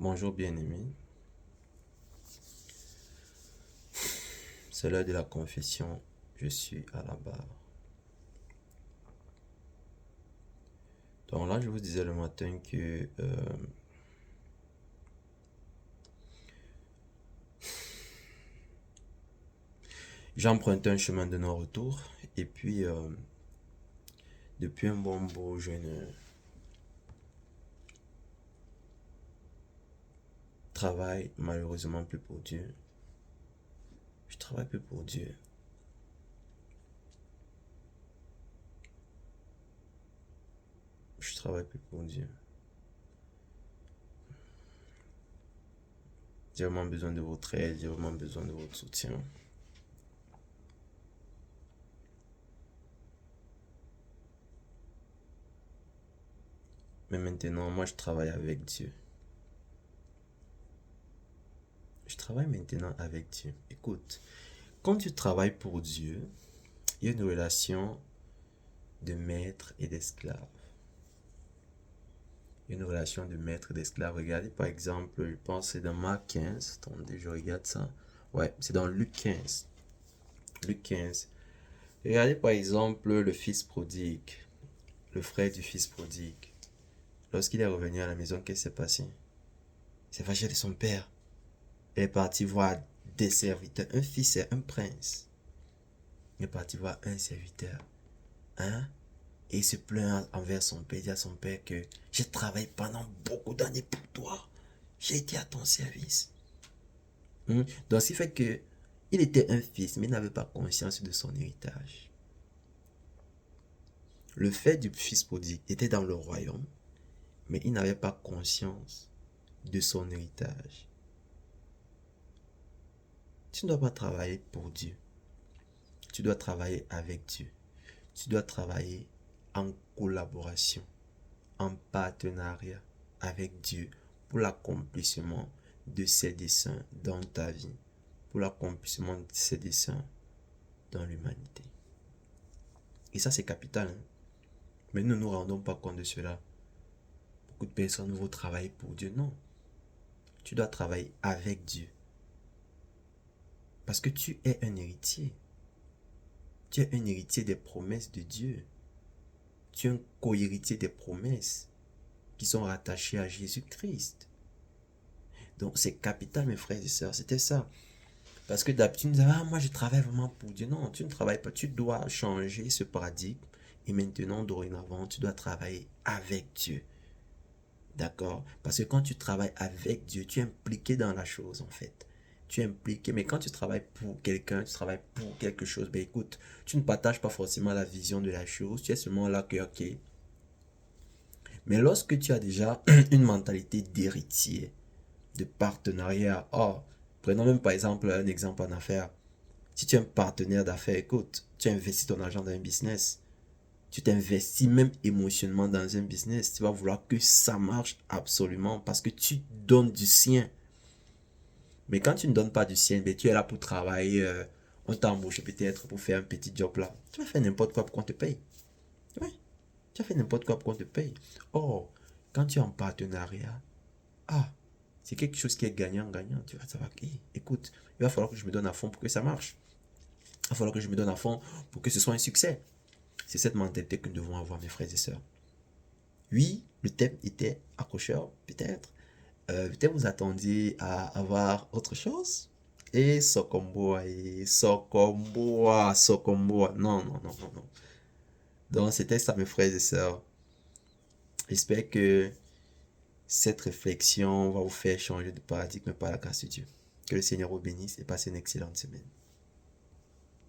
Bonjour bien-aimé, c'est l'heure de la confession, je suis à la barre. Donc là, je vous disais le matin que j'empruntais un chemin de non-retour et puis depuis un bon bout, je ne travaille malheureusement plus pour Dieu. Je travaille plus pour Dieu. Je travaille plus pour Dieu. J'ai vraiment besoin de votre aide, j'ai vraiment besoin de votre soutien. Mais maintenant, moi, je travaille avec Dieu. Je travaille maintenant avec Dieu. Écoute, quand tu travailles pour Dieu, il y a une relation de maître et d'esclave. Il y a une relation de maître et d'esclave. Regardez par exemple, je pense que c'est dans Marc 15. Attendez, je regarde ça. Ouais, c'est dans Luc 15. Luc 15. Regardez par exemple le fils prodigue, le frère du fils prodigue. Lorsqu'il est revenu à la maison, qu'est-ce qui s'est passé? Il s'est fâché de son père. Il est parti voir des serviteurs. Un fils, c'est un prince. Il est parti voir un serviteur. Hein? Et il se plaint envers son père. Il dit à son père que j'ai travaillé pendant beaucoup d'années pour toi. J'ai été à ton service. Donc, ce qui fait que il était un fils, mais il n'avait pas conscience de son héritage. Le fait du fils prodigue était dans le royaume, mais il n'avait pas conscience de son héritage. Tu ne dois pas travailler pour Dieu. Tu dois travailler avec Dieu. Tu dois travailler en collaboration, en partenariat avec Dieu pour l'accomplissement de ses desseins dans ta vie, pour l'accomplissement de ses desseins dans l'humanité. Et ça, c'est capital. Mais nous ne nous rendons pas compte de cela. Beaucoup de personnes vont travailler pour Dieu. Non. Tu dois travailler avec Dieu. Parce que tu es un héritier. Tu es un héritier des promesses de Dieu. Tu es un co-héritier des promesses qui sont rattachées à Jésus-Christ. Donc c'est capital, mes frères et sœurs. C'était ça. Parce que d'habitude, tu disais, ah, moi je travaille vraiment pour Dieu. Non, tu ne travailles pas. Tu dois changer ce paradigme. Et maintenant, dorénavant, tu dois travailler avec Dieu. D'accord? Parce que quand tu travailles avec Dieu, tu es impliqué dans la chose, en fait. Tu es impliqué. Mais quand tu travailles pour quelqu'un, tu travailles pour quelque chose, ben écoute, tu ne partages pas forcément la vision de la chose. Tu es seulement là que, ok. Mais lorsque tu as déjà une mentalité d'héritier, de partenariat, oh, prenons même par exemple un exemple en affaires. Si tu es un partenaire d'affaires, écoute, tu investis ton argent dans un business. Tu t'investis même émotionnellement dans un business. Tu vas vouloir que ça marche absolument parce que tu donnes du sien. Mais quand tu ne donnes pas du sien, ben, tu es là pour travailler. On t'a embauché peut-être pour faire un petit job là. Tu vas faire n'importe quoi pour qu'on te paye. Ouais, tu vas faire n'importe quoi pour qu'on te paye. Or, quand tu es en partenariat, ah, c'est quelque chose qui est gagnant-gagnant. Tu vas savoir, hey, écoute, il va falloir que je me donne à fond pour que ça marche. Il va falloir que je me donne à fond pour que ce soit un succès. C'est cette mentalité que nous devons avoir, mes frères et sœurs. Oui, le thème était accrocheur, peut-être. Peut-être vous attendiez à avoir autre chose. Et Sokomboa, et Sokomboa, Sokomboa. Non, non, non, non, non. Donc, c'était ça, mes frères et sœurs. J'espère que cette réflexion va vous faire changer de paradigme par la grâce de Dieu. Que le Seigneur vous bénisse et passe une excellente semaine.